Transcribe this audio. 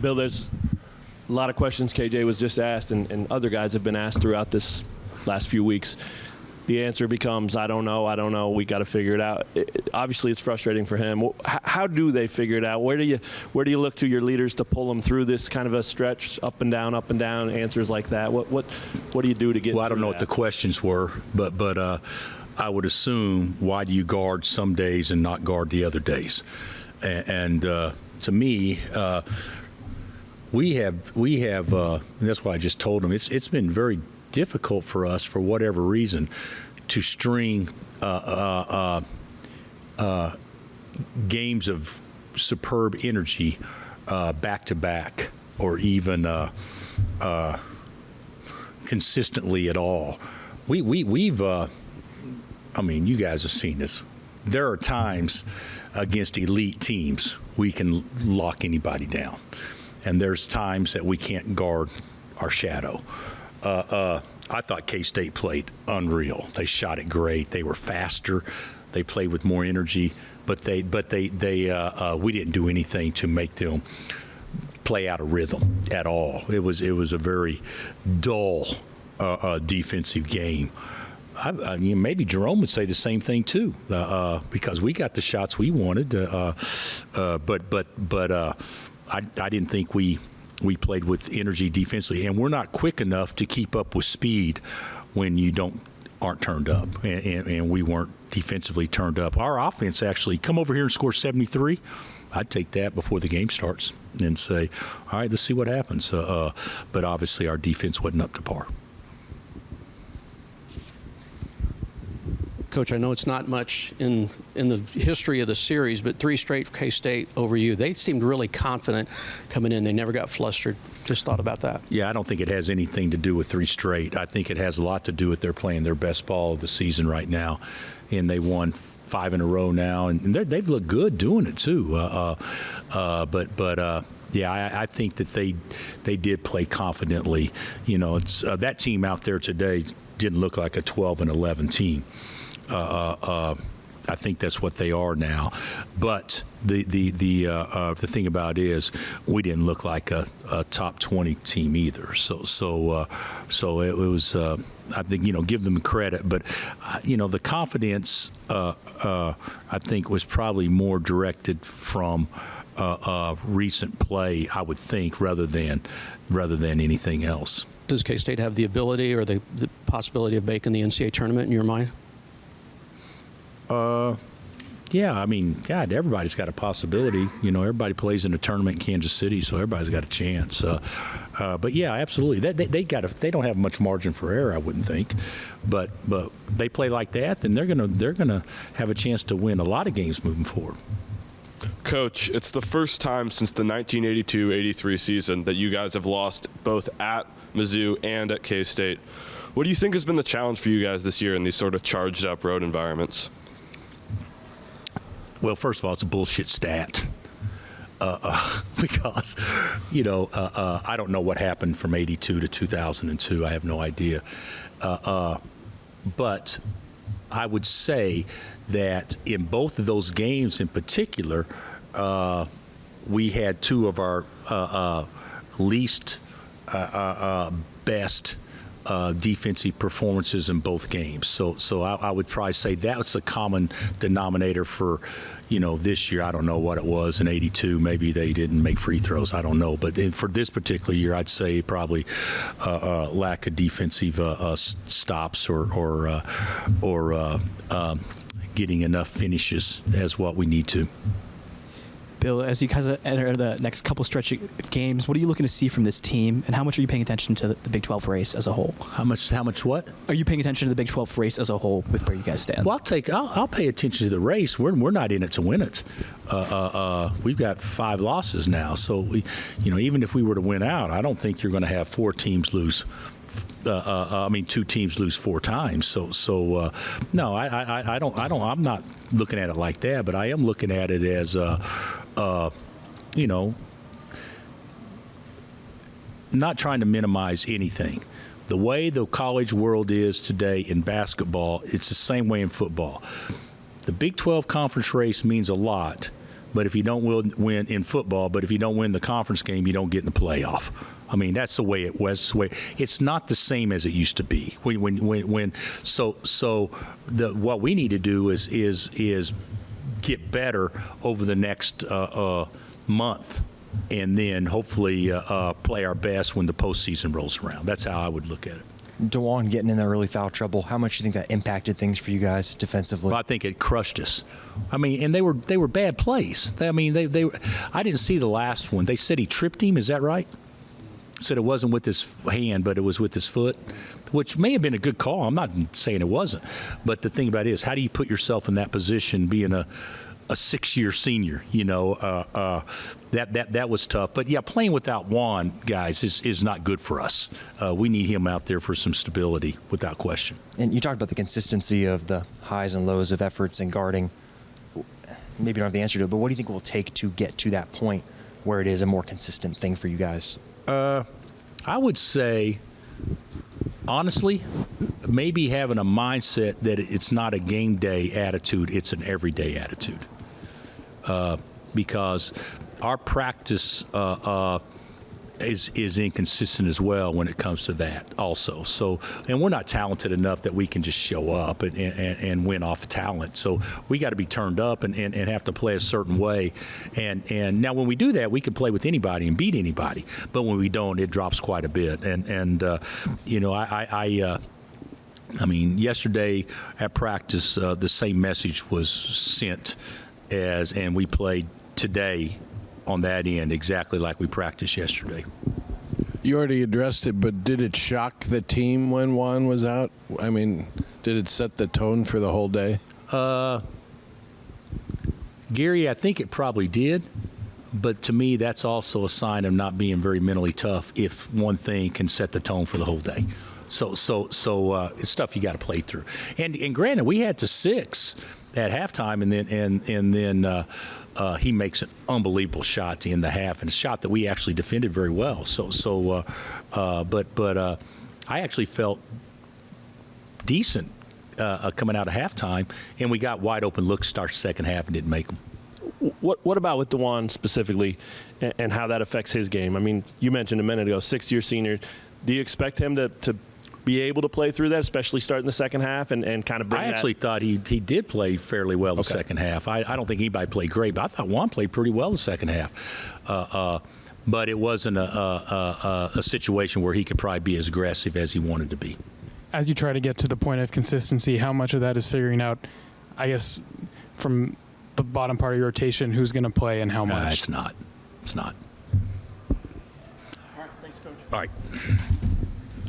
Bill, there's a lot of questions KJ was just asked, and other guys have been asked throughout this last few weeks. The answer becomes, I don't know, we got to figure it out. Obviously, it's frustrating for him. How do they figure it out? Where do you look to your leaders to pull them through this kind of a stretch, up and down, answers like that? What do you do to get? Well, I don't know what the questions were, but I would assume, why do you guard some days and not guard the other days? And to me, we have. And that's what I just told them. It's been very difficult for us, for whatever reason, to string games of superb energy back to back, or even consistently at all. We've I mean, you guys have seen this. There are times against elite teams we can lock anybody down, and there's times that we can't guard our shadow. I thought K-State played unreal. They shot it great. They were faster. They played with more energy, but we didn't do anything to make them play out of rhythm at all. It was a very dull defensive game. Maybe Jerome would say the same thing too, because we got the shots we wanted. But I didn't think we played with energy defensively, and we're not quick enough to keep up with speed when you aren't turned up, and we weren't defensively turned up. Our offense actually come over here and score 73. I'd take that before the game starts and say, all right, let's see what happens. But obviously our defense wasn't up to par. Coach, I know it's not much in the history of the series, but 3 straight for K-State over you. They seemed really confident coming in. They never got flustered. Just thought about that. Yeah, I don't think it has anything to do with 3 straight. I think it has a lot to do with they're playing their best ball of the season right now, and they won 5 in a row now, and they've looked good doing it too. Yeah, I think that they did play confidently. You know, it's that team out there today didn't look like a 12-11 team. I think that's what they are now. But the thing about it is we didn't look like a top 20 team either. So it was. I think, give them credit, but the confidence I think was probably more directed from recent play, I would think, rather than anything else. Does K-State have the ability or the possibility of making the NCAA tournament in your mind? Yeah, I mean, God, everybody's got a possibility. Everybody plays in a tournament in Kansas City, so everybody's got a chance. But yeah, absolutely. They don't have much margin for error, I wouldn't think. But they play like that, then they're gonna have a chance to win a lot of games moving forward. Coach, it's the first time since the 1982-83 season that you guys have lost both at Mizzou and at K-State. What do you think has been the challenge for you guys this year in these sort of charged-up road environments? Well, first of all, it's a bullshit stat because, I don't know what happened from 82 to 2002. I have no idea. But I would say that in both of those games in particular, we had 2 of our least best defensive performances in both games. So I would probably say that's a common denominator for, this year. I don't know what it was in 82. Maybe they didn't make free throws. I don't know. But for this particular year, I'd say probably lack of defensive stops or getting enough finishes as what we need to. Bill, as you guys enter the next couple stretch of games, what are you looking to see from this team, and how much are you paying attention to the Big 12 race as a whole? How much what? Are you paying attention to the Big 12 race as a whole with where you guys stand? Well, I'll pay attention to the race. We're not in it to win it. We've got 5 losses now, so even if we were to win out, I don't think you're going to have 4 teams lose. 2 teams lose 4 times. So no, I don't. I'm not looking at it like that. But I am looking at it as, not trying to minimize anything. The way the college world is today in basketball, it's the same way in football. The Big 12 conference race means a lot But if you don't win in football, but if you don't win the conference game, you don't get in the playoff. I mean, that's the way it was. It's not the same as it used to be. What we need to do is get better over the next month, and then hopefully play our best when the postseason rolls around. That's how I would look at it. DeJuan getting in that early foul trouble, how much do you think that impacted things for you guys defensively? I think it crushed us. I mean, and they were bad plays. I mean, I didn't see the last one. They said he tripped him. Is that right? Said it wasn't with his hand, but it was with his foot, which may have been a good call. I'm not saying it wasn't. But the thing about it is, how do you put yourself in that position being a 6-year senior? You know, that was tough. But, yeah, playing without Juan, guys, is not good for us. We need him out there for some stability, without question. And you talked about the consistency of the highs and lows of efforts and guarding. Maybe you don't have the answer to it, but what do you think it will take to get to that point where it is a more consistent thing for you guys? I would say, honestly, maybe having a mindset that it's not a game day attitude, it's an everyday attitude. Because our practice is inconsistent as well when it comes to that also. So, and we're not talented enough that we can just show up and win off talent. So we got to be turned up and have to play a certain way. And now when we do that, we can play with anybody and beat anybody. But when we don't, it drops quite a bit. And you know, I mean, yesterday at practice, the same message was sent and we played today on that end exactly like we practiced yesterday. You already addressed it, but did it shock the team when Juan was out? I mean, did it set the tone for the whole day? Gary, I think it probably did. But to me, that's also a sign of not being very mentally tough if one thing can set the tone for the whole day. So it's stuff you got to play through. And granted, we had to 6 at halftime, and then he makes an unbelievable shot to end the half, and a shot that we actually defended very well. But I actually felt decent coming out of halftime, and we got wide open looks start second half and didn't make them. What about with DeJuan specifically and how that affects his game? I mean, you mentioned a minute ago, 6-year senior. Do you expect him to be able to play through that, especially starting the second half and kind of bring I actually thought he did play fairly well the second half. I don't think anybody played great, but I thought Juan played pretty well the second half. But it wasn't a situation where he could probably be as aggressive as he wanted to be. As you try to get to the point of consistency, how much of that is figuring out, I guess, from the bottom part of your rotation, who's going to play and how much? It's not. All right. Thanks, Coach. All right.